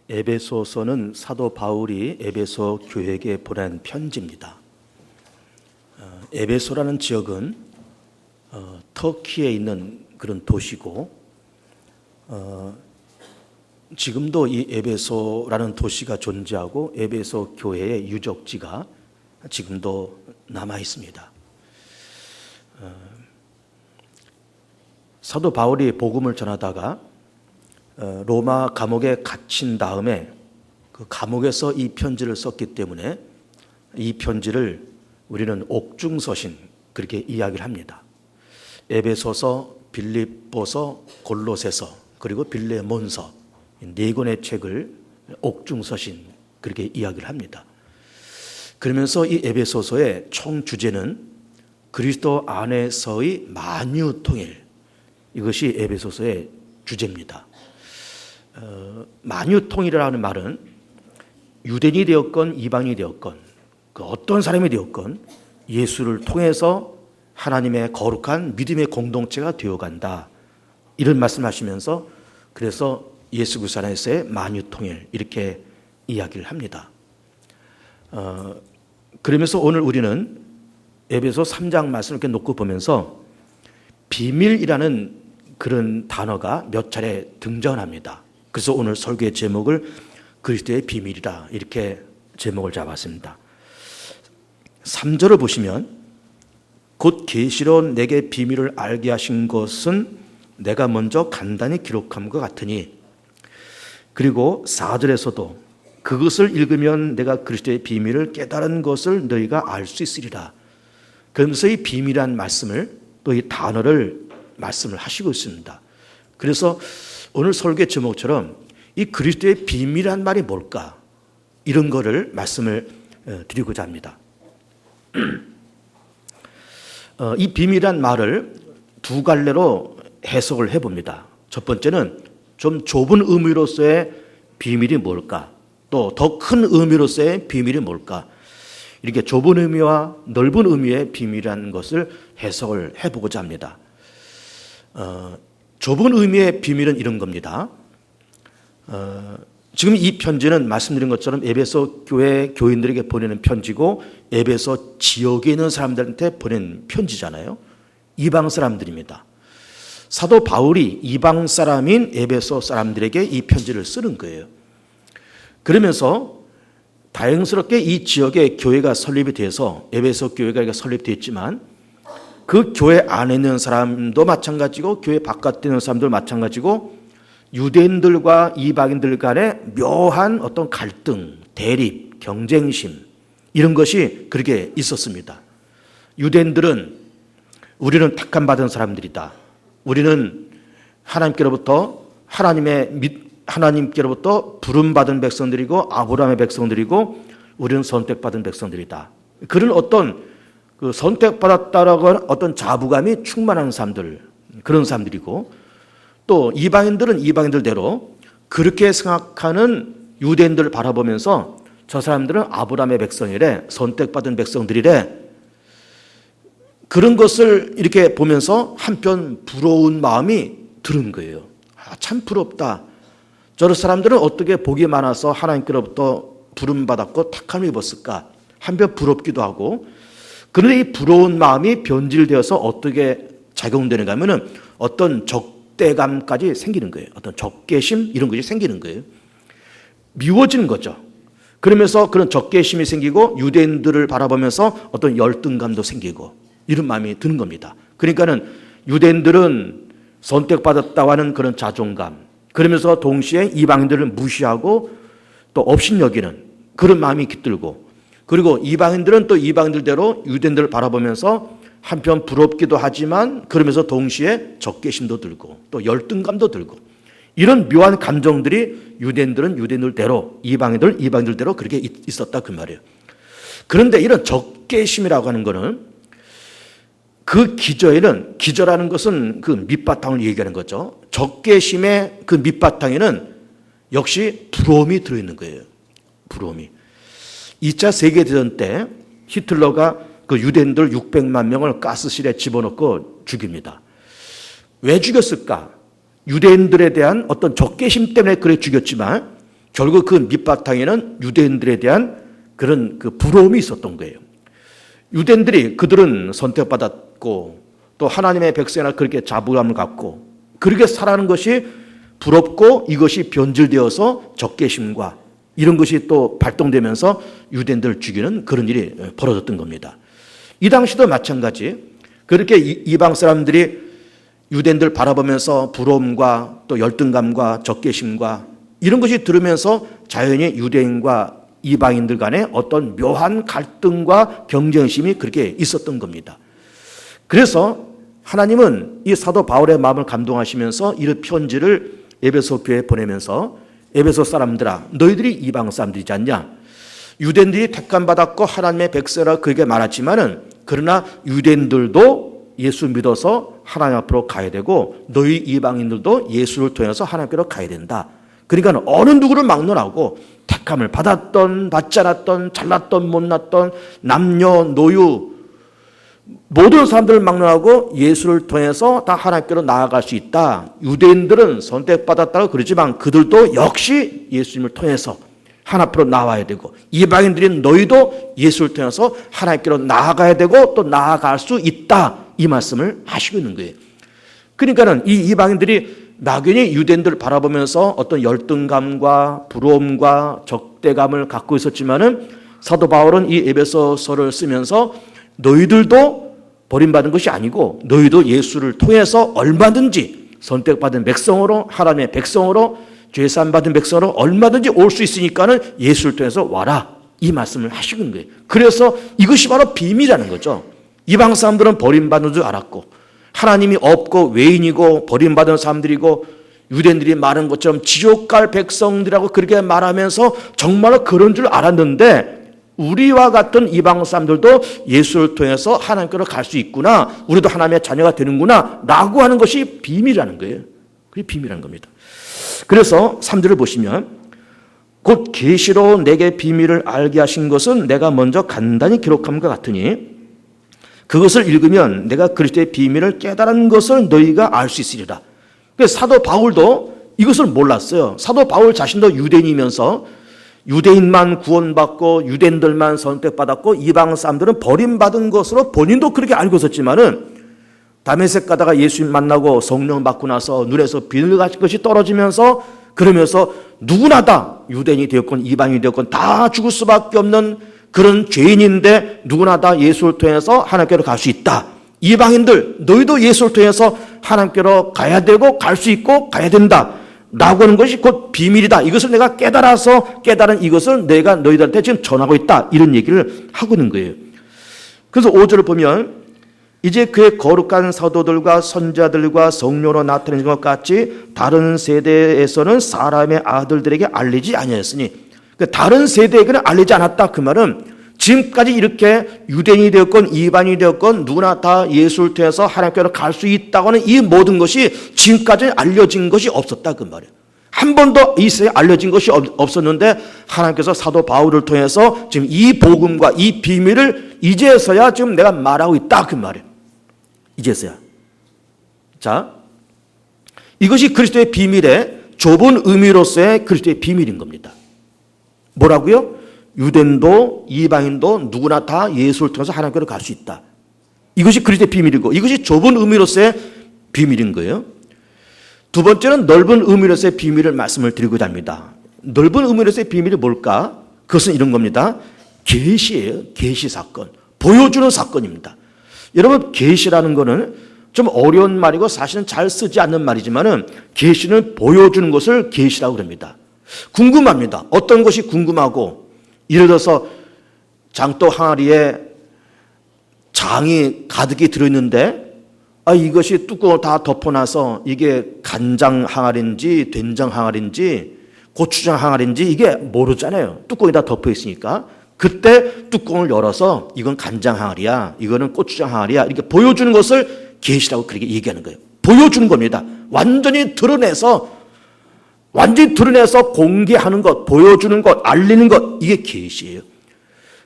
에베소서는 사도 바울이 에베소 교회에게 보낸 편지입니다. 에베소라는 지역은 터키에 있는 그런 도시고 지금도 이 에베소라는 도시가 존재하고 에베소 교회의 유적지가 지금도 남아 있습니다. 사도 바울이 복음을 전하다가 로마 감옥에 갇힌 다음에 그 감옥에서 이 편지를 썼기 때문에 이 편지를 우리는 옥중서신 그렇게 이야기를 합니다. 에베소서, 빌립보서, 골로새서 그리고 빌레몬서 네 권의 책을 옥중서신 그렇게 이야기를 합니다. 그러면서 이 에베소서의 총 주제는 그리스도 안에서의 만유통일, 이것이 에베소서의 주제입니다. 만유통일이라는 말은 유대인이 되었건 이방인이 되었건 그 어떤 사람이 되었건 예수를 통해서 하나님의 거룩한 믿음의 공동체가 되어간다, 이런 말씀하시면서 그래서 예수 그리스도 안에서의 만유통일 이렇게 이야기를 합니다. 그러면서 오늘 우리는 에베소 3장 말씀을 이렇게 놓고 보면서 비밀이라는 그런 단어가 몇 차례 등장합니다. 그래서 오늘 설교의 제목을 그리스도의 비밀이라 이렇게 제목을 잡았습니다. 3절을 보시면 곧 계시로 내게 비밀을 알게 하신 것은 내가 먼저 간단히 기록함과 같으니, 그리고 4절에서도 그것을 읽으면 내가 그리스도의 비밀을 깨달은 것을 너희가 알 수 있으리라. 그러면서 이 비밀이란 말씀을 또 이 단어를 말씀을 하시고 있습니다. 그래서 오늘 설교의 제목처럼 이 그리스도의 비밀이란 말이 뭘까, 이런 거를 말씀을 드리고자 합니다. 이 비밀이란 말을 두 갈래로 해석을 해봅니다. 첫 번째는 좀 좁은 의미로서의 비밀이 뭘까, 또 더 큰 의미로서의 비밀이 뭘까, 이렇게 좁은 의미와 넓은 의미의 비밀이라는 것을 해석을 해보고자 합니다. 좁은 의미의 비밀은 이런 겁니다. 지금 이 편지는 말씀드린 것처럼 에베소 교회 교인들에게 보내는 편지고 에베소 지역에 있는 사람들한테 보낸 편지잖아요. 이방 사람들입니다. 사도 바울이 이방 사람인 에베소 사람들에게 이 편지를 쓰는 거예요. 그러면서 다행스럽게 이 지역에 교회가 설립이 돼서 에베소 교회가 설립되었지만 그 교회 안에 있는 사람도 마찬가지고 교회 바깥에 있는 사람도 마찬가지고 유대인들과 이방인들 간의 묘한 어떤 갈등, 대립, 경쟁심, 이런 것이 그렇게 있었습니다. 유대인들은 우리는 택함 받은 사람들이다, 우리는 하나님께로부터 부름받은 백성들이고 아브라함의 백성들이고 우리는 선택받은 백성들이다, 그런 어떤 그 선택받았다라고 하는 어떤 자부감이 충만한 사람들, 그런 사람들이고, 또 이방인들은 이방인들대로 그렇게 생각하는 유대인들을 바라보면서 저 사람들은 아브라함의 백성이래, 선택받은 백성들이래, 그런 것을 이렇게 보면서 한편 부러운 마음이 드는 거예요. 참 부럽다, 저 사람들은 어떻게 복이 많아서 하나님께로부터 부름받았고 택함을 입었을까, 한편 부럽기도 하고. 그런데 이 부러운 마음이 변질되어서 어떻게 작용되는가 하면은 어떤 적대감까지 생기는 거예요. 어떤 적개심, 이런 것이 생기는 거예요. 미워지는 거죠. 그러면서 그런 적개심이 생기고 유대인들을 바라보면서 어떤 열등감도 생기고 이런 마음이 드는 겁니다. 그러니까는 유대인들은 선택받았다고 하는 그런 자존감, 그러면서 동시에 이방인들을 무시하고 또 업신여기는 그런 마음이 깃들고, 그리고 이방인들은 또 이방인들대로 유대인들을 바라보면서 한편 부럽기도 하지만 그러면서 동시에 적개심도 들고 또 열등감도 들고, 이런 묘한 감정들이 유대인들은 유대인들대로 이방인들은 이방인들대로 그렇게 있었다, 그 말이에요. 그런데 이런 적개심이라고 하는 거는 그 기저라는 것은 그 밑바탕을 얘기하는 거죠. 적개심의 그 밑바탕에는 역시 부러움이 들어있는 거예요. 부러움이. 2차 세계대전 때 히틀러가 그 유대인들 600만 명을 가스실에 집어넣고 죽입니다. 왜 죽였을까? 유대인들에 대한 어떤 적개심 때문에 그래 죽였지만 결국 그 밑바탕에는 유대인들에 대한 그런 그 부러움이 있었던 거예요. 유대인들이 그들은 선택받았고 또 하나님의 백성이나 그렇게 자부감을 갖고 그렇게 살아가는 것이 부럽고 이것이 변질되어서 적개심과 이런 것이 또 발동되면서 유대인들을 죽이는 그런 일이 벌어졌던 겁니다. 이 당시도 마찬가지 그렇게 이방 사람들이 유대인들 바라보면서 부러움과 또 열등감과 적개심과 이런 것이 들으면서 자연히 유대인과 이방인들 간에 어떤 묘한 갈등과 경쟁심이 그렇게 있었던 겁니다. 그래서 하나님은 이 사도 바울의 마음을 감동하시면서 이 편지를 에베소 교회에 보내면서 에베소 사람들아 너희들이 이방 사람들이지 않냐? 유대인들이 택함받았고 하나님의 백성이라 그에게 말했지만은 그러나 유대인들도 예수 믿어서 하나님 앞으로 가야 되고 너희 이방인들도 예수를 통해서 하나님께로 가야 된다. 그러니까 어느 누구를 막론하고 택함을 받았던 받지 않았던 잘났던 못났던 남녀 노유 모든 사람들을 막론하고 예수를 통해서 다 하나님께로 나아갈 수 있다. 유대인들은 선택받았다고 그러지만 그들도 역시 예수님을 통해서 하나님 앞으로 나와야 되고 이방인들인 너희도 예수를 통해서 하나님께로 나아가야 되고 또 나아갈 수 있다. 이 말씀을 하시고 있는 거예요. 그러니까는 이 이방인들이 막연히 유대인들을 바라보면서 어떤 열등감과 부러움과 적대감을 갖고 있었지만은 사도 바울은 이 에베소서를 쓰면서 너희들도 버림받은 것이 아니고 너희도 예수를 통해서 얼마든지 선택받은 백성으로 하나님의 백성으로 죄사함 받은 백성으로 얼마든지 올 수 있으니까는 예수를 통해서 와라. 이 말씀을 하시는 거예요. 그래서 이것이 바로 비밀이라는 거죠. 이방 사람들은 버림받는 줄 알았고 하나님이 없고 외인이고 버림받은 사람들이고 유대인들이 말한 것처럼 지옥 갈 백성들이라고 그렇게 말하면서 정말로 그런 줄 알았는데 우리와 같은 이방 사람들도 예수를 통해서 하나님께로 갈 수 있구나. 우리도 하나님의 자녀가 되는구나 라고 하는 것이 비밀이라는 거예요. 그게 비밀이라는 겁니다. 그래서 3절을 보시면 곧 계시로 내게 비밀을 알게 하신 것은 내가 먼저 간단히 기록함과 같으니 그것을 읽으면 내가 그리스도의 비밀을 깨달은 것을 너희가 알 수 있으리라. 그래서 사도 바울도 이것을 몰랐어요. 사도 바울 자신도 유대인이면서 유대인만 구원받고 유대인들만 선택받았고 이방 사람들은 버림받은 것으로 본인도 그렇게 알고 있었지만은 다메섹 가다가 예수님 만나고 성령 받고 나서 눈에서 비늘 같은 것이 떨어지면서 그러면서 누구나 다 유대인이 되었건 이방인이 되었건 다 죽을 수밖에 없는 그런 죄인인데 누구나 다 예수를 통해서 하나님께로 갈 수 있다. 이방인들 너희도 예수를 통해서 하나님께로 가야 되고 갈 수 있고 가야 된다. 라고 하는 것이 곧 비밀이다. 이것을 내가 깨달아서 깨달은 이것을 내가 너희들한테 지금 전하고 있다. 이런 얘기를 하고 있는 거예요. 그래서 5절을 보면 이제 그의 거룩한 사도들과 선자들과 성령으로 나타낸 것 같이 다른 세대에서는 사람의 아들들에게 알리지 아니하였으니 다른 세대에게는 알리지 않았다. 그 말은 지금까지 이렇게 유대인이 되었건 이방인이 되었건 누구나 다 예수를 통해서 하나님께로 갈 수 있다고 하는 이 모든 것이 지금까지 알려진 것이 없었다. 그 말이에요. 한 번도 이 세상에 알려진 것이 없었는데 하나님께서 사도 바울을 통해서 지금 이 복음과 이 비밀을 이제서야 지금 내가 말하고 있다. 그 말이에요. 이제서야. 자, 이것이 그리스도의 비밀의 좁은 의미로서의 그리스도의 비밀인 겁니다. 뭐라고요? 유대인도 이방인도 누구나 다 예수를 통해서 하나님께로 갈 수 있다. 이것이 그리스도의 비밀이고 이것이 좁은 의미로서의 비밀인 거예요. 두 번째는 넓은 의미로서의 비밀을 말씀을 드리고자 합니다. 넓은 의미로서의 비밀이 뭘까? 그것은 이런 겁니다. 계시예요. 계시 사건. 보여주는 사건입니다. 여러분 계시라는 거는 좀 어려운 말이고 사실은 잘 쓰지 않는 말이지만은 계시는 보여주는 것을 계시라고 합니다. 궁금합니다. 어떤 것이 궁금하고 예를 들어서 장독 항아리에 장이 가득히 들어있는데 이것이 뚜껑을 다 덮어놔서 이게 간장 항아리인지 된장 항아리인지 고추장 항아리인지 이게 모르잖아요. 뚜껑이 다 덮어 있으니까. 그때 뚜껑을 열어서 이건 간장 항아리야, 이거는 고추장 항아리야 이렇게 보여주는 것을 계시라고 그렇게 얘기하는 거예요. 보여주는 겁니다. 완전히 드러내서 공개하는 것, 보여주는 것, 알리는 것, 이게 계시예요.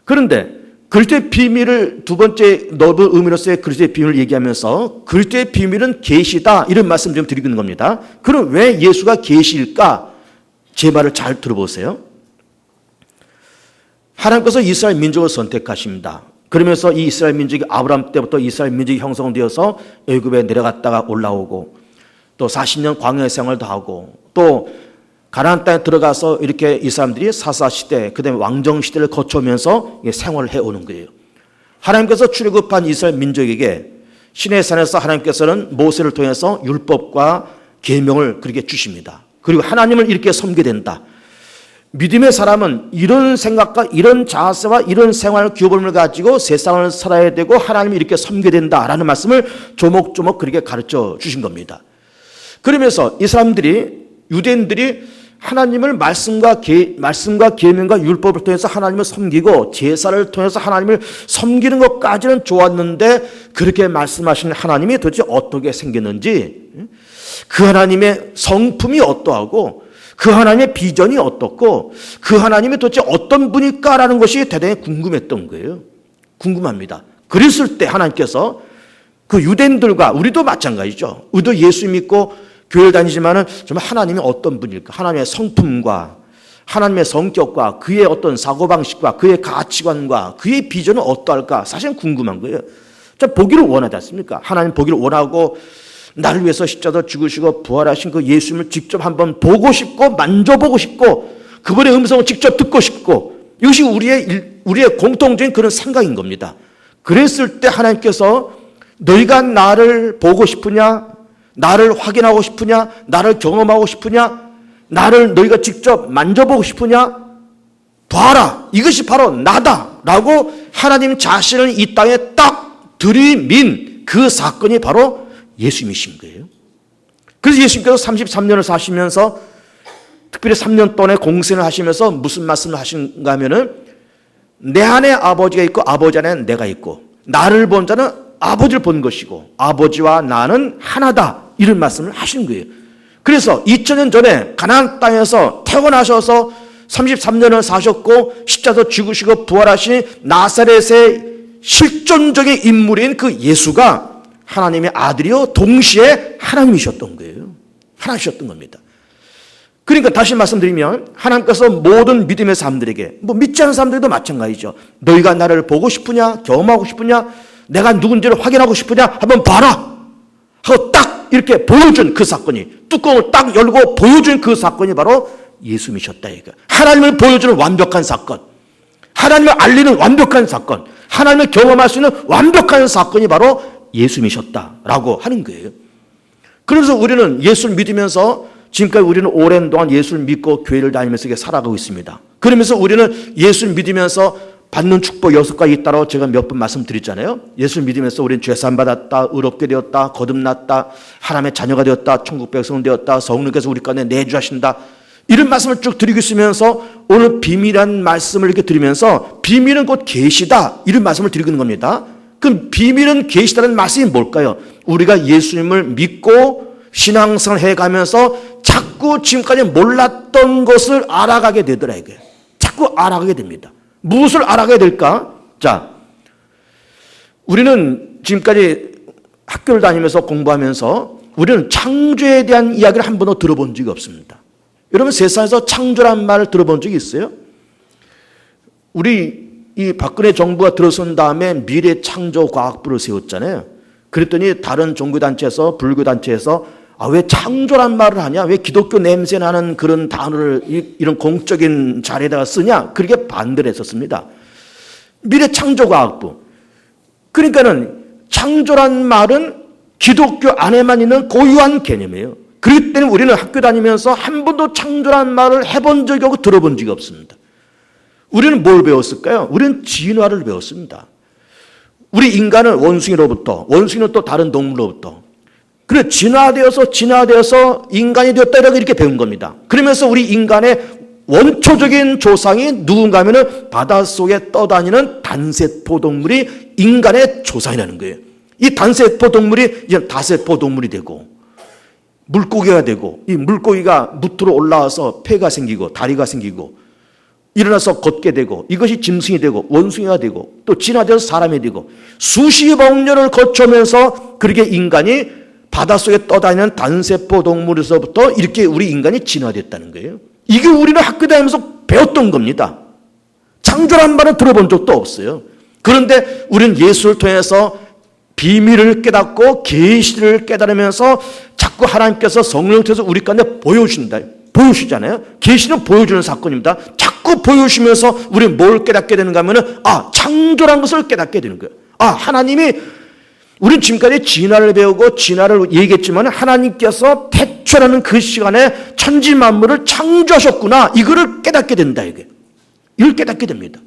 그런데 그리스도의 비밀을 두 번째 넓은 의미로서의 그리스도의 비밀을 얘기하면서 그리스도의 비밀은 계시다 이런 말씀 좀 드리고 있는 겁니다. 그럼 왜 예수가 계시일까? 제 말을 잘 들어보세요. 하나님께서 이스라엘 민족을 선택하십니다. 그러면서 이 이스라엘 민족이 아브라함 때부터 이스라엘 민족이 형성되어서 애굽에 내려갔다가 올라오고 또 40년 광야 생활도 하고 또 가나안 땅에 들어가서 이렇게 이 사람들이 사사시대 그다음에 왕정시대를 거쳐오면서 생활을 해오는 거예요. 하나님께서 출애굽한 이스라엘 민족에게 시내산에서 하나님께서는 모세를 통해서 율법과 계명을 그렇게 주십니다. 그리고 하나님을 이렇게 섬기게 된다. 믿음의 사람은 이런 생각과 이런 자세와 이런 생활 규범을 가지고 세상을 살아야 되고 하나님을 이렇게 섬기게 된다라는 말씀을 조목조목 그렇게 가르쳐 주신 겁니다. 그러면서 이 사람들이 유대인들이 하나님을 말씀과 계명과 율법을 통해서 하나님을 섬기고 제사를 통해서 하나님을 섬기는 것까지는 좋았는데 그렇게 말씀하시는 하나님이 도대체 어떻게 생겼는지 그 하나님의 성품이 어떠하고 그 하나님의 비전이 어떻고 그 하나님이 도대체 어떤 분일까라는 것이 대단히 궁금했던 거예요. 궁금합니다. 그랬을 때 하나님께서 그 유대인들과 우리도 마찬가지죠. 우리도 예수 믿고 교회를 다니지만은 정말 하나님이 어떤 분일까? 하나님의 성품과 하나님의 성격과 그의 어떤 사고방식과 그의 가치관과 그의 비전은 어떠할까? 사실은 궁금한 거예요. 보기를 원하지 않습니까? 하나님 보기를 원하고 나를 위해서 십자가로 죽으시고 부활하신 그 예수님을 직접 한번 보고 싶고 만져보고 싶고 그분의 음성을 직접 듣고 싶고 이것이 우리의 공통적인 그런 생각인 겁니다. 그랬을 때 하나님께서 너희가 나를 보고 싶으냐? 나를 확인하고 싶으냐? 나를 경험하고 싶으냐? 나를 너희가 직접 만져보고 싶으냐? 봐라. 이것이 바로 나다라고 하나님 자신을 이 땅에 딱 들이민 그 사건이 바로 예수님이신 거예요. 그래서 예수님께서 33년을 사시면서 특별히 3년 동안의 공생을 하시면서 무슨 말씀을 하신가 하면은 내 안에 아버지가 있고 아버지 안에 내가 있고 나를 본 자는 아버지를 본 것이고 아버지와 나는 하나다 이런 말씀을 하신 거예요. 그래서 2000년 전에 가나안 땅에서 태어나셔서 33년을 사셨고 십자가에서 죽으시고 부활하신 나사렛의 실존적인 인물인 그 예수가 하나님의 아들이요 동시에 하나님이셨던 거예요. 하나님이셨던 겁니다. 그러니까 다시 말씀드리면 하나님께서 모든 믿음의 사람들에게 믿지 않는 사람들도 마찬가지죠. 너희가 나를 보고 싶으냐 경험하고 싶으냐 내가 누군지를 확인하고 싶으냐 한번 봐라 하고 딱 이렇게 보여준 그 사건이 뚜껑을 딱 열고 보여준 그 사건이 바로 예수님이셨다. 이거 하나님을 보여주는 완벽한 사건, 하나님을 알리는 완벽한 사건, 하나님을 경험할 수 있는 완벽한 사건이 바로 예수님이셨다라고 하는 거예요. 그래서 우리는 예수를 믿으면서 지금까지 우리는 오랜 동안 예수를 믿고 교회를 다니면서 살아가고 있습니다. 그러면서 우리는 예수를 믿으면서 받는 축복 6가지 있다고 제가 몇 번 말씀드렸잖아요. 예수를 믿으면서 우리는 죄사함 받았다, 의롭게 되었다, 거듭났다, 하나님의 자녀가 되었다, 천국 백성 되었다, 성령께서 우리 가운데 내주하신다. 이런 말씀을 쭉 드리고 있으면서 오늘 비밀이라는 말씀을 이렇게 드리면서 비밀은 곧 계시다 이런 말씀을 드리고 있는 겁니다. 그럼 비밀은 계시다는 말씀이 뭘까요? 우리가 예수님을 믿고 신앙생활을 해가면서 자꾸 지금까지 몰랐던 것을 알아가게 되더라 이거예요. 자꾸 알아가게 됩니다. 무엇을 알아가야 될까? 자, 우리는 지금까지 학교를 다니면서 공부하면서 우리는 창조에 대한 이야기를 한 번도 들어본 적이 없습니다. 여러분 세상에서 창조란 말을 들어본 적이 있어요? 우리 이 박근혜 정부가 들어선 다음에 미래창조과학부를 세웠잖아요. 그랬더니 다른 종교단체에서 불교단체에서 왜 창조란 말을 하냐? 왜 기독교 냄새 나는 그런 단어를 이런 공적인 자리에다가 쓰냐? 그렇게 반대를 했었습니다. 미래창조과학부. 그러니까는 창조란 말은 기독교 안에만 있는 고유한 개념이에요. 그렇기 때문에 우리는 학교 다니면서 한 번도 창조란 말을 해본 적이 없고 들어본 적이 없습니다. 우리는 뭘 배웠을까요? 우리는 진화를 배웠습니다. 우리 인간은 원숭이로부터, 원숭이는 또 다른 동물로부터 그래 진화되어서 인간이 되었다 이렇게 배운 겁니다. 그러면서 우리 인간의 원초적인 조상이 누군가 하면은 바닷속에 떠다니는 단세포 동물이 인간의 조상이라는 거예요. 이 단세포 동물이 이제 다세포 동물이 되고 물고기가 되고 이 물고기가 무트로 올라와서 폐가 생기고 다리가 생기고 일어나서 걷게 되고 이것이 짐승이 되고 원숭이가 되고 또 진화되어서 사람이 되고 수십억 년을 거쳐면서 그렇게 인간이 바닷속에 떠다니는 단세포 동물에서부터 이렇게 우리 인간이 진화됐다는 거예요. 이게 우리는 학교 다니면서 배웠던 겁니다. 창조란 말은 들어본 적도 없어요. 그런데 우리는 예수를 통해서 비밀을 깨닫고 계시를 깨달으면서 자꾸 하나님께서 성령을 통해서 우리 가운데 보여주시잖아요. 계시는 보여주는 사건입니다. 자꾸 보여주시면서 우리는 뭘 깨닫게 되는가 하면은 창조란 것을 깨닫게 되는 거예요. 하나님이 우리는 지금까지 진화를 배우고 진화를 얘기했지만 하나님께서 태초라는 그 시간에 천지 만물을 창조하셨구나. 이거를 깨닫게 된다 이게. 이걸 깨닫게 됩니다.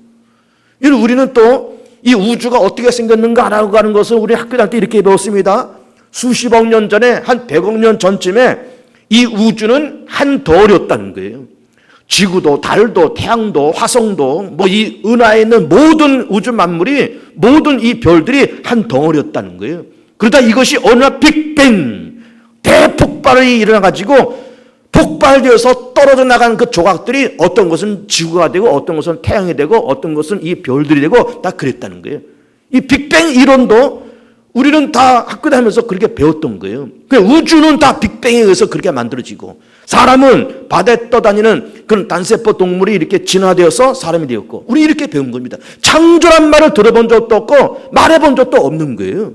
우리는 또 이 우주가 어떻게 생겼는가 알아가고 하는 것을 우리 학교 다닐 때 이렇게 배웠습니다. 수십억 년 전에 한 100억 년 전쯤에 이 우주는 한 덩어리였다는 거예요. 지구도 달도 태양도 화성도 이 은하에 있는 모든 우주 만물이 모든 이 별들이 한 덩어리였다는 거예요. 그러다 이것이 어느 날 빅뱅 대폭발이 일어나가지고 폭발되어서 떨어져 나가는 그 조각들이 어떤 것은 지구가 되고 어떤 것은 태양이 되고 어떤 것은 이 별들이 되고 다 그랬다는 거예요. 이 빅뱅 이론도 우리는 다 학교 다니면서 그렇게 배웠던 거예요. 우주는 다 빅뱅에 의해서 그렇게 만들어지고 사람은 바다에 떠다니는 그런 단세포 동물이 이렇게 진화되어서 사람이 되었고 우리 이렇게 배운 겁니다. 창조란 말을 들어본 적도 없고 말해본 적도 없는 거예요.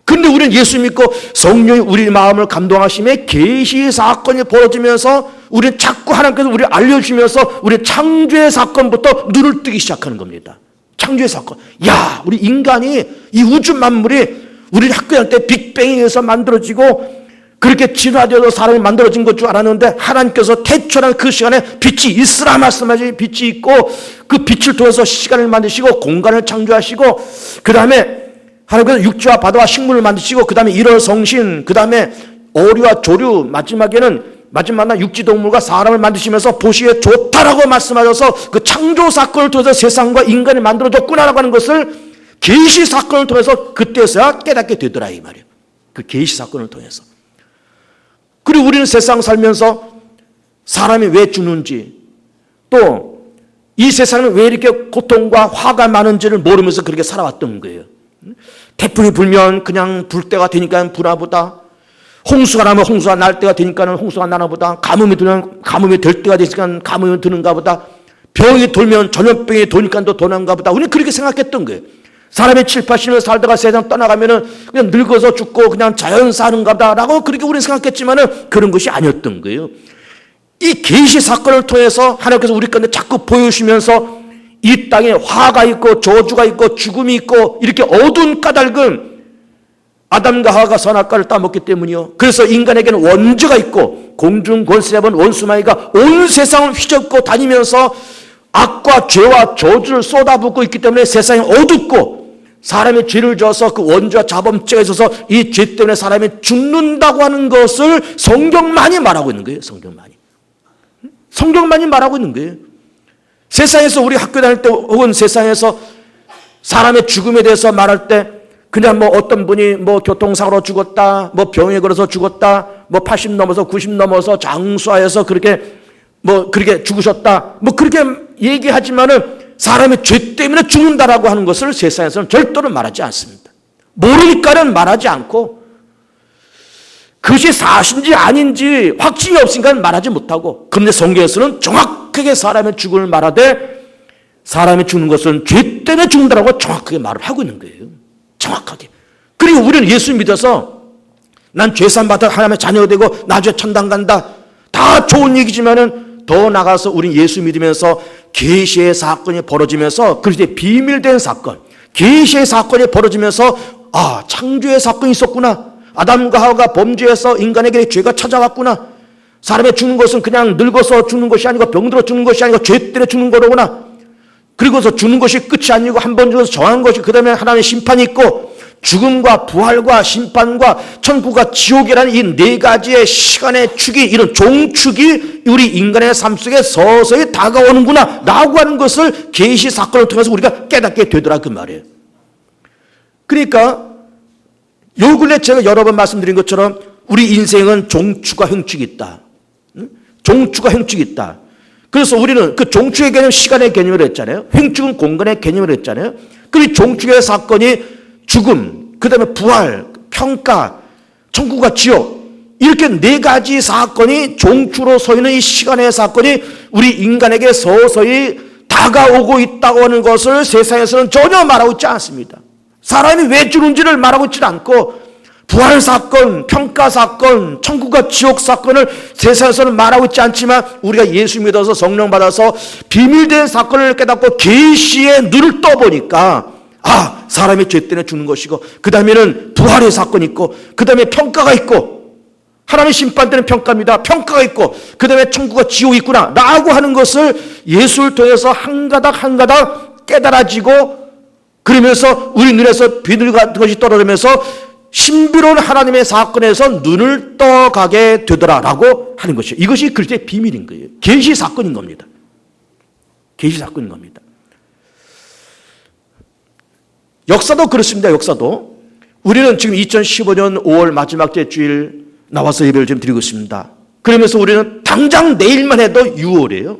그런데 우리는 예수 믿고 성령이 우리 마음을 감동하심에 계시 사건이 벌어지면서 우리는 자꾸 하나님께서 우리를 알려주시면서 우리 창조의 사건부터 눈을 뜨기 시작하는 겁니다. 창조의 사건. 우리 인간이 이 우주 만물이 우리 학교 다닐 때 빅뱅에 의해서 만들어지고 그렇게 진화되어서 사람이 만들어진 것 줄 알았는데 하나님께서 태초라는 그 시간에 빛이 있으라 말씀하시 빛이 있고 그 빛을 통해서 시간을 만드시고 공간을 창조하시고 그 다음에 하나님께서 육지와 바다와 식물을 만드시고 그 다음에 일월성신 그 다음에 어류와 조류 마지막에는 육지동물과 사람을 만드시면서 보시기에 좋다라고 말씀하셔서 그 창조 사건을 통해서 세상과 인간이 만들어졌구나라고 하는 것을 계시 사건을 통해서 그때서야 깨닫게 되더라 이 말이에요. 그 계시 사건을 통해서. 그리고 우리는 세상 살면서 사람이 왜 죽는지 또 이 세상은 왜 이렇게 고통과 화가 많은지를 모르면서 그렇게 살아왔던 거예요. 태풍이 불면 그냥 불 때가 되니까 부나보다 홍수가 나면 홍수가 날 때가 되니까는 홍수가 나나보다 가뭄이 들면 가뭄이 될 때가 되니까 가뭄이 드는가 보다 병이 돌면 전염병이 도니까 또 도난가 보다 우리는 그렇게 생각했던 거예요. 사람이 7, 80년 살다가 세상 떠나가면은 그냥 늙어서 죽고 그냥 자연 사는가 보다라고 그렇게 우리는 생각했지만은 그런 것이 아니었던 거예요. 이 계시 사건을 통해서 하나님께서 우리 가운데 자꾸 보여주시면서 이 땅에 화가 있고 저주가 있고 죽음이 있고 이렇게 어두운 까닭은 아담과 하와가 선악과를 따먹기 때문이요. 그래서 인간에게는 원죄가 있고 공중 권세 잡은 원수마귀가 온 세상을 휘젓고 다니면서 악과 죄와 저주를 쏟아붓고 있기 때문에 세상이 어둡고 사람이 죄를 져서 그 원죄와 자범죄가 있어서 이 죄 때문에 사람이 죽는다고 하는 것을 성경만이 말하고 있는 거예요. 성경만이 말하고 있는 거예요. 세상에서 우리 학교 다닐 때 혹은 세상에서 사람의 죽음에 대해서 말할 때 그냥 어떤 분이 교통사고로 죽었다, 병에 걸려서 죽었다, 80 넘어서 90 넘어서 장수하여서 그렇게 죽으셨다, 그렇게 얘기하지만은 사람의 죄 때문에 죽는다라고 하는 것을 세상에서는 절대로 말하지 않습니다. 모르니까는 말하지 않고 그것이 사실인지 아닌지 확증이 없으니까 말하지 못하고 그런데 성경에서는 정확하게 사람의 죽음을 말하되 사람이 죽는 것은 죄 때문에 죽는다라고 정확하게 말을 하고 있는 거예요. 정확하게. 그리고 우리는 예수 믿어서 난 죄산 받아 하나님의 자녀가 되고 나중에 천당 간다. 다 좋은 얘기지만은 더 나가서 우리는 예수 믿으면서 계시의 사건이 벌어지면서 그것이 비밀된 사건, 계시의 사건이 벌어지면서 창조의 사건이 있었구나. 아담과 하와가 범죄해서 인간에게 죄가 찾아왔구나. 사람의 죽는 것은 그냥 늙어서 죽는 것이 아니고 병들어 죽는 것이 아니고 죄 때문에 죽는 거로구나. 그리고서 죽는 것이 끝이 아니고 한 번 죽어서 정한 것이 그 다음에 하나님의 심판이 있고 죽음과 부활과 심판과 천국과 지옥이라는 이 네 가지의 시간의 축이 이런 종축이 우리 인간의 삶 속에 서서히 다가오는구나 라고 하는 것을 계시 사건을 통해서 우리가 깨닫게 되더라 그 말이에요. 그러니까 요 근래 제가 여러 번 말씀드린 것처럼 우리 인생은 종축과 형축이 있다. 종축과 형축이 있다. 그래서 우리는 그 종축의 개념 시간의 개념을 했잖아요. 횡축은 공간의 개념을 했잖아요. 그리고 종축의 사건이 죽음, 그 다음에 부활, 평가, 천국과 지옥 이렇게 네 가지 사건이 종추로 서 있는 이 시간의 사건이 우리 인간에게 서서히 다가오고 있다고 하는 것을 세상에서는 전혀 말하고 있지 않습니다. 사람이 왜 죽는지를 말하고 있지 않고 부활 사건, 평가 사건, 천국과 지옥 사건을 세상에서는 말하고 있지 않지만 우리가 예수 믿어서 성령 받아서 비밀된 사건을 깨닫고 계시의 눈을 떠보니까 사람이 죄 때문에 죽는 것이고 그 다음에는 부활의 사건이 있고 그 다음에 평가가 있고 하나님의 심판 때는 평가입니다. 평가가 있고 그 다음에 천국과 지옥이 있구나 라고 하는 것을 예수를 통해서 한 가닥 한 가닥 깨달아지고 그러면서 우리 눈에서 비늘 같은 것이 떨어지면서 신비로운 하나님의 사건에서 눈을 떠가게 되더라라고 하는 것이죠. 이것이 그리스도의 비밀인 거예요. 계시 사건인 겁니다. 계시 사건인 겁니다. 역사도 그렇습니다. 역사도 우리는 지금 2015년 5월 마지막 주일 나와서 예배를 좀 드리고 있습니다. 그러면서 우리는 당장 내일만 해도 6월이에요.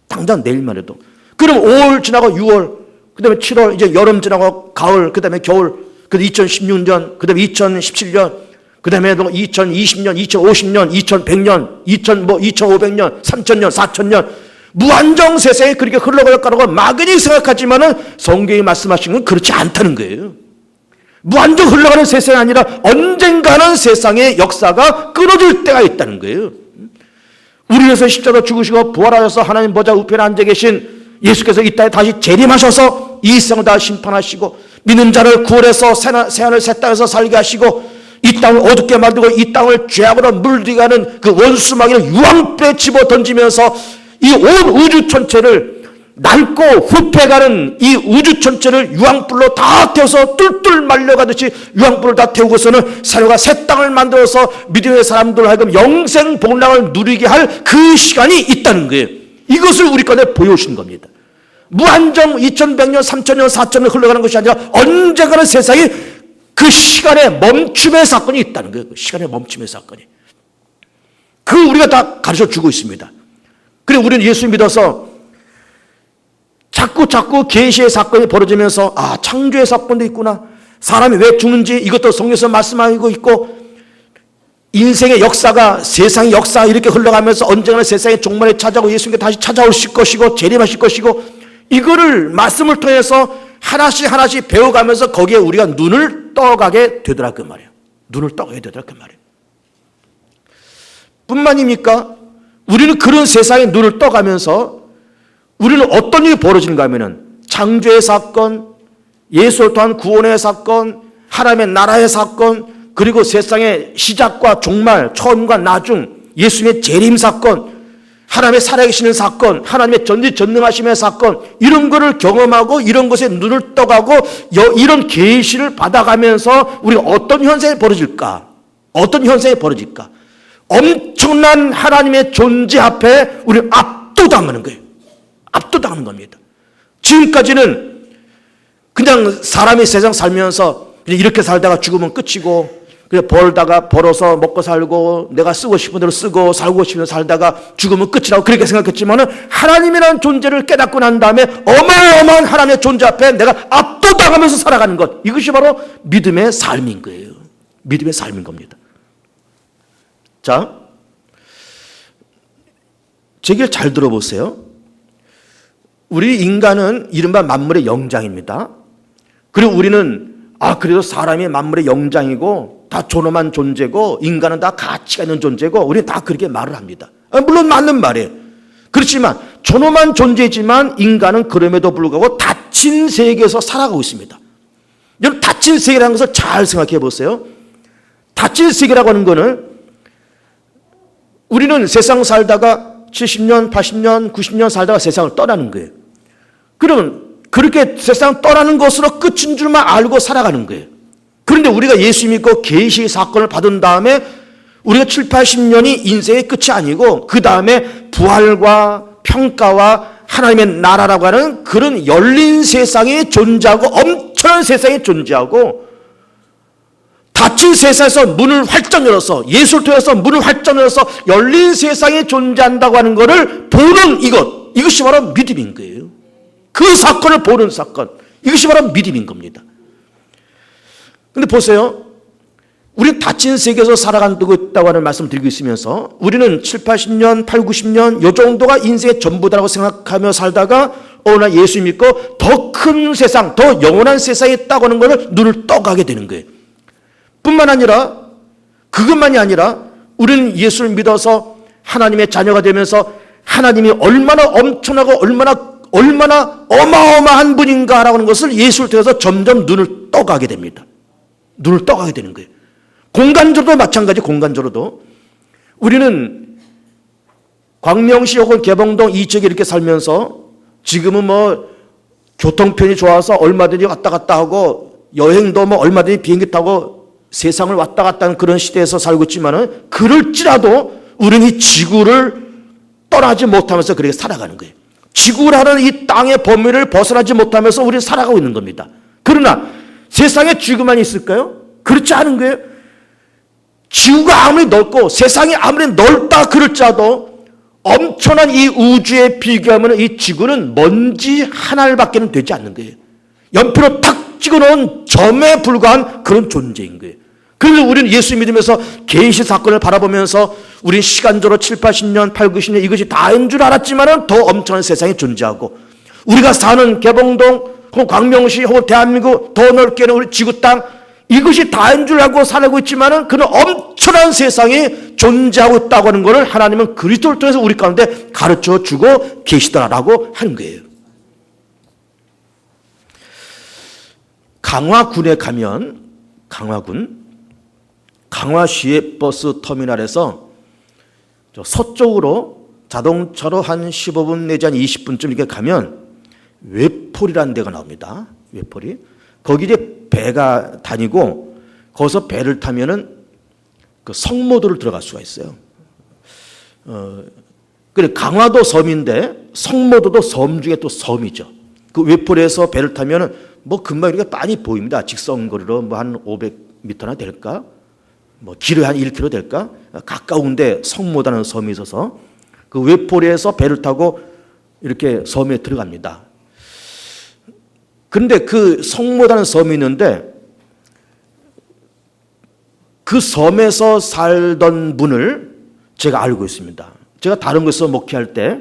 당장 내일만 해도. 그럼 5월 지나고 6월, 그 다음에 7월, 이제 여름 지나고 가을, 그 다음에 겨울, 그 다음에 2016년, 그 다음에 2017년, 그 다음에 2020년, 2050년, 2100년, 2500년, 3000년, 4000년, 무한정 세상에 그렇게 흘러갈 거라고 막연히 생각하지만은 성경이 말씀하신 건 그렇지 않다는 거예요. 무한정 흘러가는 세상이 아니라 언젠가는 세상의 역사가 끊어질 때가 있다는 거예요. 우리 위해서 십자가로 죽으시고 부활하셔서 하나님 보좌 우편에 앉아 계신 예수께서 이 땅에 다시 재림하셔서 이 세상을 다 심판하시고 믿는 자를 구원해서 새하늘 새 땅에서 살게 하시고 이 땅을 어둡게 만들고 이 땅을 죄악으로 물들게 하는 그 원수마귀를 유황불에 집어 던지면서 이 온 우주 전체를 낡고 후패가는 이 우주 전체를 유황불로 다 태워서 뚫뚫 말려가듯이 유황불을 다 태우고서는 새로가 새 땅을 만들어서 믿음의 사람들 하여금 영생 복락을 누리게 할 그 시간이 있다는 거예요. 이것을 우리 가운데 보여주신 겁니다. 무한정 2100년, 3000년, 4000년 흘러가는 것이 아니라 언젠가는 세상에 그 시간의 멈춤의 사건이 있다는 거예요. 그 시간의 멈춤의 사건이. 그 우리가 다 가르쳐 주고 있습니다. 그리고 우리는 예수 믿어서 자꾸 계시의 사건이 벌어지면서 창조의 사건도 있구나. 사람이 왜 죽는지 이것도 성경에서 말씀하고 있고 인생의 역사가 세상의 역사 이렇게 흘러가면서 언젠가는 세상의 종말에 찾아오고 예수님께 다시 찾아오실 것이고 재림하실 것이고 이거를 말씀을 통해서 하나씩 배워가면서 거기에 우리가 눈을 떠가게 되더라 그 말이에요. 눈을 떠가게 되더라 그 말이에요. 뿐만입니까? 우리는 그런 세상에 눈을 떠가면서 우리는 어떤 일이 벌어지는가 하면은 창조의 사건, 예수를 통한 구원의 사건, 하나님의 나라의 사건, 그리고 세상의 시작과 종말, 처음과 나중, 예수님의 재림 사건, 하나님의 살아계시는 사건, 하나님의 전지전능하심의 사건 이런 거를 경험하고 이런 것에 눈을 떠가고 이런 계시를 받아가면서 우리가 어떤 현상이 벌어질까? 어떤 현상이 벌어질까? 엄청난 하나님의 존재 앞에 우리는 압도당하는 거예요. 압도당하는 겁니다. 지금까지는 그냥 사람이 세상 살면서 그냥 이렇게 살다가 죽으면 끝이고 그냥 벌어서 먹고 살고 내가 쓰고 싶은 대로 쓰고 살고 싶은 대로 살다가 죽으면 끝이라고 그렇게 생각했지만은 하나님이라는 존재를 깨닫고 난 다음에 어마어마한 하나님의 존재 앞에 내가 압도당하면서 살아가는 것 이것이 바로 믿음의 삶인 거예요. 믿음의 삶인 겁니다. 자, 제 얘기를 잘 들어보세요. 우리 인간은 이른바 만물의 영장입니다. 그리고 우리는 그래도 사람이 만물의 영장이고 다 존엄한 존재고 인간은 다 가치가 있는 존재고 우리는 다 그렇게 말을 합니다. 물론 맞는 말이에요. 그렇지만 존엄한 존재지만 인간은 그럼에도 불구하고 닫힌 세계에서 살아가고 있습니다. 여러분 닫힌 세계라는 것을 잘 생각해 보세요. 닫힌 세계라고 하는 것은 우리는 세상 살다가 70년, 80년, 90년 살다가 세상을 떠나는 거예요. 그러면 그렇게 세상 떠나는 것으로 끝인 줄만 알고 살아가는 거예요. 그런데 우리가 예수 믿고 계시 사건을 받은 다음에 우리가 7, 80년이 인생의 끝이 아니고 그 다음에 부활과 평가와 하나님의 나라라고 하는 그런 열린 세상이 존재하고 엄청난 세상이 존재하고 닫힌 세상에서 문을 활짝 열어서 예수를 통해서 문을 활짝 열어서 열린 세상이 존재한다고 하는 것을 보는 이것이 바로 믿음인 거예요. 그 사건을 보는 사건 이것이 바로 믿음인 겁니다. 근데 보세요. 우리 닫힌 세계에서 살아가고 있다고 하는 말씀 드리고 있으면서 우리는 7, 80년, 8, 90년 요 정도가 인생의 전부다라고 생각하며 살다가 어느 날 예수 믿고 더 큰 세상, 더 영원한 세상에 있다고 하는 것을 눈을 떠가게 되는 거예요. 뿐만 아니라 그것만이 아니라 우리는 예수를 믿어서 하나님의 자녀가 되면서 하나님이 얼마나 엄청나고 얼마나 어마어마한 분인가라고 하는 것을 예수를 통해서 점점 눈을 떠가게 됩니다. 눈을 떠가게 되는 거예요. 공간적으로도 마찬가지. 공간적으로도 우리는 광명시 혹은 개봉동 이 지역에 이렇게 살면서 지금은 뭐 교통편이 좋아서 얼마든지 왔다 갔다 하고 여행도 뭐 얼마든지 비행기 타고 세상을 왔다 갔다 하는 그런 시대에서 살고 있지만은 그럴지라도 우리는 이 지구를 떠나지 못하면서 그렇게 살아가는 거예요. 지구라는 이 땅의 범위를 벗어나지 못하면서 우리는 살아가고 있는 겁니다. 그러나 세상에 지구만 있을까요? 그렇지 않은 거예요. 지구가 아무리 넓고 세상이 아무리 넓다 그럴지라도 엄청난 이 우주에 비교하면 이 지구는 먼지 하나밖에는 되지 않는 거예요. 연필로 탁 찍어놓은 점에 불과한 그런 존재인 거예요. 그래서 우리는 예수 믿으면서 계시 사건을 바라보면서 우리는 시간적으로 7, 80년, 8, 90년 이것이 다인 줄 알았지만 더 엄청난 세상이 존재하고 우리가 사는 개봉동 혹은 광명시 혹은 대한민국 더 넓게는 우리 지구 땅 이것이 다인 줄 알고 살고 있지만 그런 엄청난 세상이 존재하고 있다고 하는 것을 하나님은 그리스도를 통해서 우리 가운데 가르쳐 주고 계시다라고 하는 거예요. 강화군에 가면 강화시외 버스 터미널에서 서쪽으로 자동차로 한 15분 내지 한 20분쯤 이렇게 가면 외폴이라는 데가 나옵니다. 외폴이. 거기 이제 배가 다니고 거기서 배를 타면은 그 성모도를 들어갈 수가 있어요. 그래 강화도 섬인데 성모도도 섬 중에 또 섬이죠. 그 외폴에서 배를 타면은 뭐 금방 이렇게 많이 보입니다. 직선거리로 뭐 한 500m나 될까? 뭐 길이 한 1km 될까? 가까운데 성모다는 섬이 있어서 그 외폴에서 배를 타고 이렇게 섬에 들어갑니다. 그런데 그 성모다는 섬이 있는데 그 섬에서 살던 분을 제가 알고 있습니다. 제가 다른 곳에서 목회할 때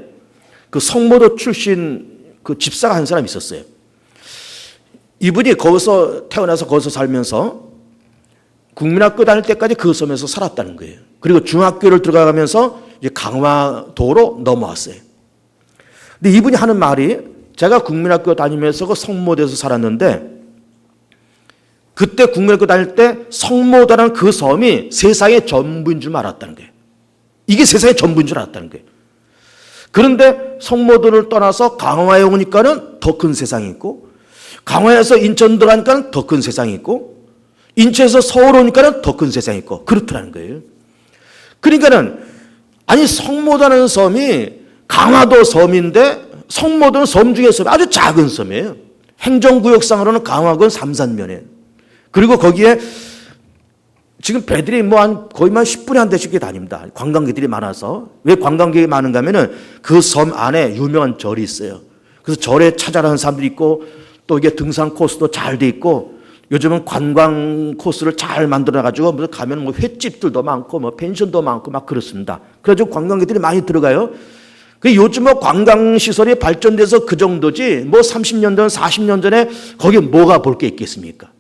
그 성모도 출신 그 집사가 한 사람이 있었어요. 이분이 거기서 태어나서 거기서 살면서 국민학교 다닐 때까지 그 섬에서 살았다는 거예요. 그리고 중학교를 들어가면서 이제 강화도로 넘어왔어요. 근데 이분이 하는 말이 제가 국민학교 다니면서 그 성모도에서 살았는데 그때 국민학교 다닐 때 성모도라는 그 섬이 세상의 전부인 줄 알았다는 거예요. 이게 세상의 전부인 줄 알았다는 거예요. 그런데 성모도를 떠나서 강화에 오니까는 더 큰 세상이 있고 강화에서 인천 들어가니까 더 큰 세상이 있고 인천에서 서울 오니까는 더 큰 세상이 있고 그렇더라는 거예요. 그러니까는 아니 성모도라는 섬이 강화도 섬인데 성모도는 섬 중에 섬이 아주 작은 섬이에요. 행정구역상으로는 강화군 삼산면에. 그리고 거기에 지금 배들이 뭐 한 거의 만 10분에 한 대씩 다닙니다. 관광객들이 많아서. 왜 관광객이 많은가 하면은 그 섬 안에 유명한 절이 있어요. 그래서 절에 찾아가는 사람들이 있고 또 이게 등산 코스도 잘 돼 있고 요즘은 관광 코스를 잘 만들어가지고 가면 뭐 횟집들도 많고 뭐 펜션도 많고 막 그렇습니다. 그래가지고 관광객들이 많이 들어가요. 요즘 뭐 관광시설이 발전돼서 그 정도지 뭐 30년 전, 40년 전에 거기 뭐가 볼 게 있겠습니까?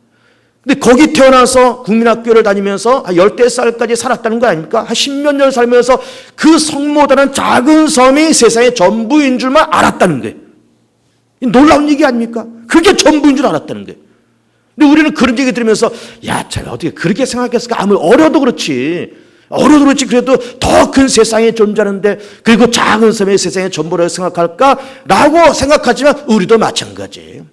근데 거기 태어나서 국민학교를 다니면서 한 10대살까지 살았다는 거 아닙니까? 한 10몇 년 살면서 그 성모다는 작은 섬이 세상의 전부인 줄만 알았다는 거예요. 놀라운 얘기 아닙니까? 그게 전부인 줄 알았다는 거예요. 근데 우리는 그런 얘기 들으면서 야, 제가 어떻게 그렇게 생각했을까? 아무리 어려도 그렇지 그래도 더 큰 세상에 존재하는데 그리고 작은 섬의 세상의 전부라고 생각할까라고 생각하지만 우리도 마찬가지예요.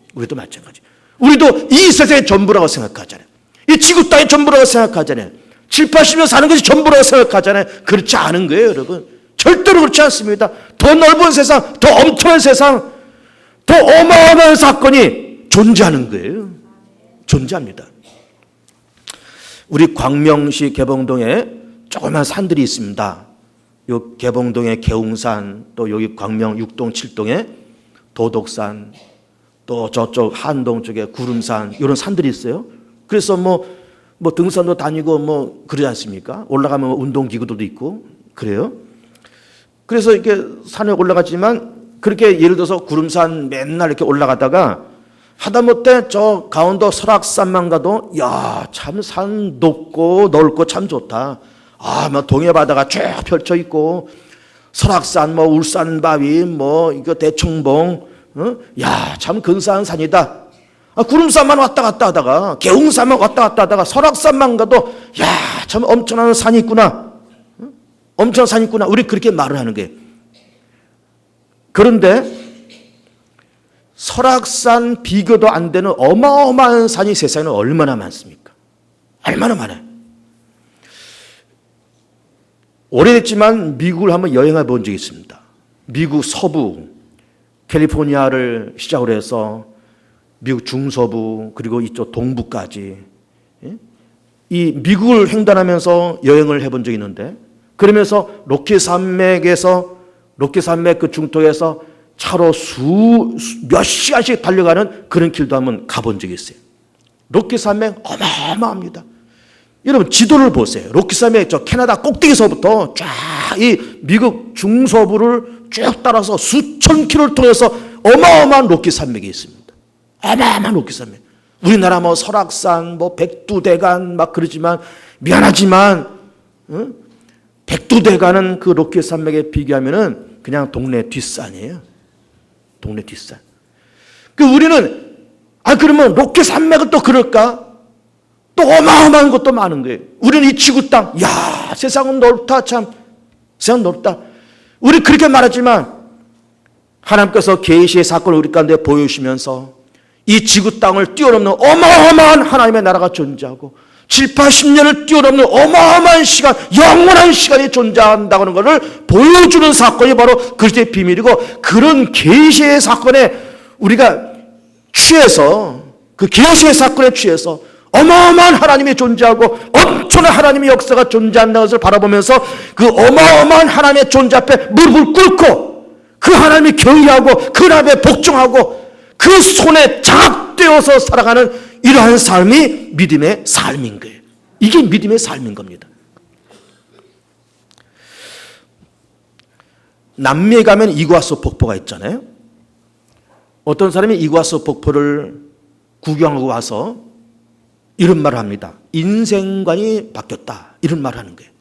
우리도 이 세상의 전부라고 생각하잖아요. 이 지구 땅의 전부라고 생각하잖아요. 7, 80년 사는 것이 전부라고 생각하잖아요. 그렇지 않은 거예요, 여러분. 절대로 그렇지 않습니다. 더 넓은 세상, 더 엄청난 세상, 더 어마어마한 사건이 존재하는 거예요. 존재합니다. 우리 광명시 개봉동에 조그만 산들이 있습니다. 요 개봉동의 계웅산, 또 여기 광명 6동, 7동에 도덕산, 또 저쪽 한동 쪽에 구름산 이런 산들이 있어요. 그래서 뭐 뭐 등산도 다니고 뭐 그러지 않습니까? 올라가면 운동기구도 있고 그래요. 그래서 이렇게 산에 올라갔지만 그렇게 예를 들어서 구름산 맨날 이렇게 올라가다가 하다못해 저 강원도 설악산만 가도 야, 참 산 높고 넓고 참 좋다. 아, 뭐 동해 바다가 쭉 펼쳐 있고 설악산, 뭐 울산바위, 뭐 이거 대청봉, 야, 참 근사한 산이다. 아, 구름산만 왔다 갔다 하다가 계웅산만 왔다 갔다 하다가 설악산만 가도 야, 참 엄청난 산이 있구나. 엄청난 산이 있구나. 우리 그렇게 말을 하는 거예요. 그런데 설악산 비교도 안 되는 어마어마한 산이 세상에 얼마나 많습니까? 얼마나 많아요. 오래됐지만 미국을 한번 여행해 본 적이 있습니다. 미국 서부, 캘리포니아를 시작으로 해서 미국 중서부 그리고 이쪽 동부까지 이 미국을 횡단하면서 여행을 해본 적이 있는데 그러면서 로키산맥 그 중턱에서 차로 몇 시간씩 달려가는 그런 길도 한번 가본 적이 있어요. 로키산맥 어마어마합니다. 여러분 지도를 보세요. 로키산맥 저 캐나다 꼭대기서부터 쫙 이 미국 중서부를 쭉 따라서 수천 킬로를 통해서 어마어마한 로키산맥이 있습니다. 어마어마한 로키산맥. 우리나라 뭐 설악산, 뭐 백두대간 막 그러지만 미안하지만 백두대간은 그 로키산맥에 비교하면은 그냥 동네 뒷산이에요. 동네 뒷산. 그 우리는 그러면 로키산맥은 또 그럴까? 또 어마어마한 것도 많은 거예요. 우리는 이 지구 땅, 야, 세상은 넓다 참. 세상은 넓다. 우리 그렇게 말하지만 하나님께서 계시의 사건을 우리 가운데 보여주시면서 이 지구 땅을 뛰어넘는 어마어마한 하나님의 나라가 존재하고 7, 80년을 뛰어넘는 어마어마한 시간, 영원한 시간이 존재한다고 하는 것을 보여주는 사건이 바로 그리스도의 비밀이고 그런 계시의 사건에 우리가 취해서 그 계시의 사건에 취해서 어마어마한 하나님이 존재하고 엄청난 하나님의 역사가 존재한다는 것을 바라보면서 그 어마어마한 하나님의 존재 앞에 무릎을 꿇고 그 하나님이 경외하고 그 하나님에 복종하고 그 손에 장악되어서 살아가는 이러한 삶이 믿음의 삶인 거예요. 이게 믿음의 삶인 겁니다. 남미에 가면 이구아수 폭포가 있잖아요. 어떤 사람이 이구아수 폭포를 구경하고 와서 이런 말을 합니다. 인생관이 바뀌었다. 이런 말을 하는 거예요.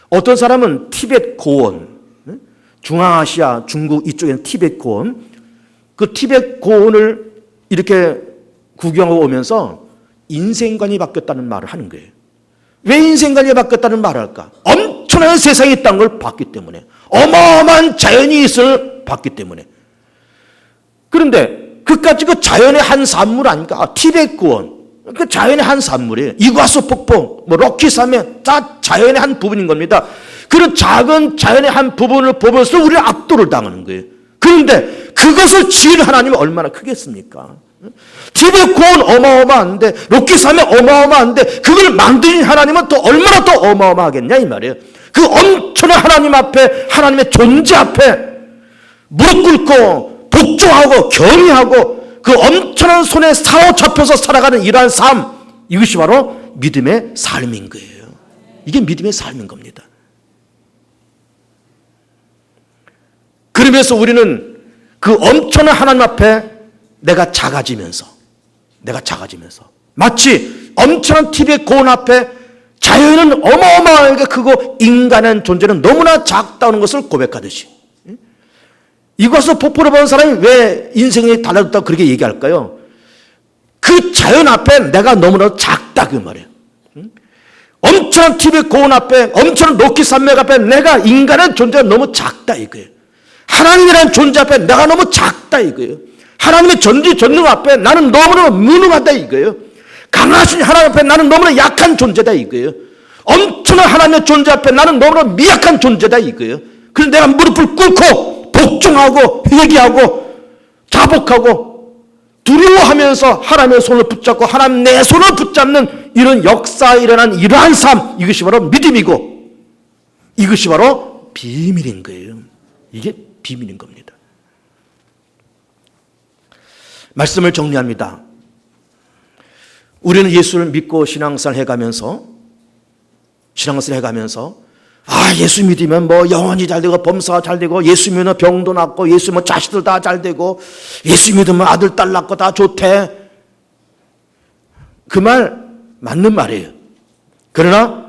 어떤 사람은 티벳 고원, 중앙아시아, 중국 이쪽에는 티벳 고원, 그 티벳 고원을 이렇게 구경하고 오면서 인생관이 바뀌었다는 말을 하는 거예요. 왜 인생관이 바뀌었다는 말을 할까? 엄청난 세상이 있다는 걸 봤기 때문에, 어마어마한 자연이 있음을 봤기 때문에. 그런데 그까지 그 자연의 한 산물 아닙니까? 티벳 고원. 그 자연의 한 산물이에요. 이구아수 폭포, 뭐 로키산맥 다 자연의 한 부분인 겁니다. 그런 작은 자연의 한 부분을 보면서 우리는 압도를 당하는 거예요. 그런데 그것을 지은 하나님은 얼마나 크겠습니까? 티벳 고원 어마어마한데 로키산맥 어마어마한데 그걸 만드신 하나님은 또 얼마나 더 어마어마하겠냐 이 말이에요. 그 엄청난 하나님 앞에 하나님의 존재 앞에 무릎 꿇고 복종하고 경외하고 그 엄청난 손에 사로잡혀서 살아가는 이러한 삶, 이것이 바로 믿음의 삶인 거예요. 이게 믿음의 삶인 겁니다. 그러면서 우리는 그 엄청난 하나님 앞에 내가 작아지면서 마치 엄청난 티벳 고원 앞에 자연은 어마어마하게 크고 인간의 존재는 너무나 작다는 것을 고백하듯이 이곳에서 폭포를 보는 사람이 왜 인생이 달라졌다고 그렇게 얘기할까요? 그 자연 앞에 내가 너무나 작다 그 말이에요. 엄청난 티벳 고원 앞에 엄청난 로키산맥 앞에 내가 인간의 존재가 너무 작다 이거예요. 하나님이라는 존재 앞에 내가 너무 작다 이거예요. 하나님의 전지전능 앞에 나는 너무나 무능하다 이거예요. 강하신 하나님 앞에 나는 너무나 약한 존재다 이거예요. 엄청난 하나님의 존재 앞에 나는 너무나 미약한 존재다 이거예요. 그래서 내가 무릎을 꿇고 복종하고 회개하고 자복하고 두려워하면서 하나님의 손을 붙잡고 하나님 내 손을 붙잡는 이런 역사에 일어난 이러한 삶, 이것이 바로 믿음이고 이것이 바로 비밀인 거예요. 이게 비밀인 겁니다. 말씀을 정리합니다. 우리는 예수를 믿고 신앙생활 해가면서 예수 믿으면 뭐 영혼이 잘 되고 범사가 잘 되고 예수 믿으면 병도 낫고 예수 믿으면 자식들 다 잘 되고 예수 믿으면 아들 딸 낳고 다 좋대. 그 말 맞는 말이에요. 그러나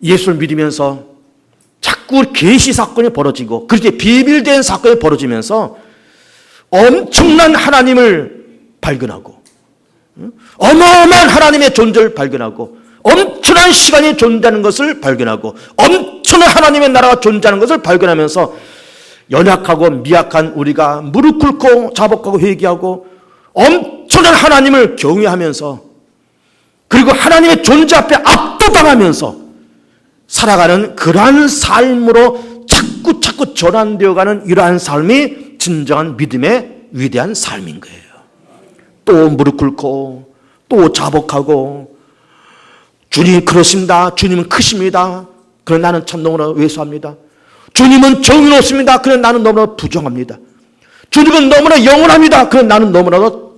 예수를 믿으면서 자꾸 계시 사건이 벌어지고 그렇게 비밀된 사건이 벌어지면서 엄청난 하나님을 발견하고 어마어마한 하나님의 존재를 발견하고 엄청난 시간이 존재하는 것을 발견하고 엄청난 하나님의 나라가 존재하는 것을 발견하면서 연약하고 미약한 우리가 무릎 꿇고 자복하고 회개하고 엄청난 하나님을 경외하면서 그리고 하나님의 존재 앞에 압도당하면서 살아가는 그러한 삶으로 자꾸 전환되어가는 이러한 삶이 진정한 믿음의 위대한 삶인 거예요. 또 무릎 꿇고 또 자복하고 주님 그렇습니다. 주님은 크십니다. 그러나 나는 참 너무나 왜소합니다. 주님은 정의롭습니다. 그러나 나는 너무나 부정합니다. 주님은 너무나 영원합니다. 그러나 나는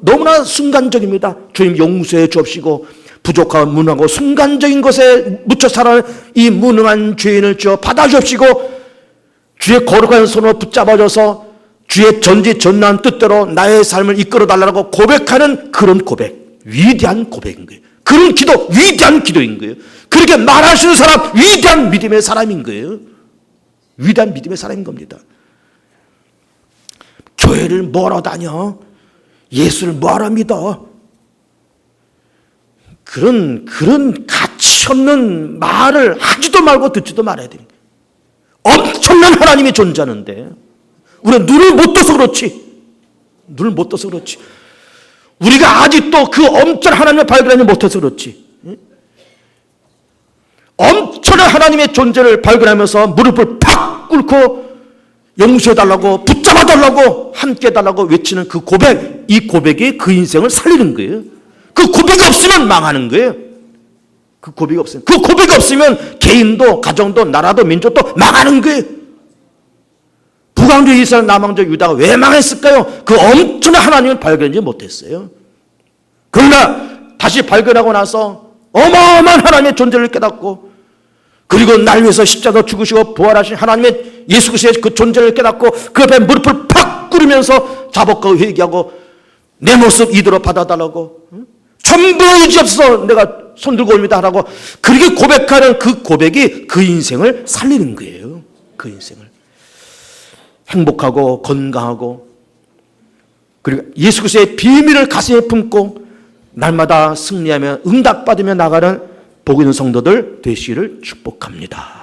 너무나 순간적입니다. 주님 용서해 주옵시고 부족하고 무능하고 순간적인 것에 묻혀 살아가는 이 무능한 죄인을 주어 받아주옵시고 주의 거룩한 손으로 붙잡아줘서 주의 전지전능한 뜻대로 나의 삶을 이끌어달라고 고백하는 그런 고백, 위대한 고백인 거예요. 그런 기도, 위대한 기도인 거예요. 그렇게 말할 수 있는 사람, 위대한 믿음의 사람인 거예요. 위대한 믿음의 사람인 겁니다. 교회를 뭐하러 다녀? 예수를 뭐하러 믿어? 그런 가치 없는 말을 하지도 말고 듣지도 말아야 돼요. 엄청난 하나님이 존재하는데 우리가 눈을 못 떠서 그렇지. 우리가 아직도 그 엄청난 하나님을 발견하지 못해서 그렇지. 엄청난 하나님의 존재를 발견하면서 무릎을 팍 꿇고 용서해달라고 붙잡아달라고 함께해달라고 외치는 그 고백, 이 고백이 그 인생을 살리는 거예요. 그 고백이 없으면 망하는 거예요. 그 고백이 없으면 개인도 가정도 나라도 민족도 망하는 거예요. 북왕조 이스라엘 남왕조 유다가 왜 망했을까요? 그 엄청난 하나님을 발견하지 못했어요. 그러나 다시 발견하고 나서 어마어마한 하나님의 존재를 깨닫고 그리고 날 위해서 십자가로 죽으시고 부활하신 하나님의 예수 그리스도의 그 존재를 깨닫고 그 앞에 무릎을 팍 꿇으면서 자복하고 회개하고 내 모습 이대로 받아달라고 전부 의지없어 내가 손들고 옵니다 하라고 그렇게 고백하는 그 고백이 그 인생을 살리는 거예요. 그 인생을 행복하고 건강하고 그리고 예수 그리스도의 비밀을 가슴에 품고 날마다 승리하며 응답받으며 나가는 복 있는 성도들 되시기를 축복합니다.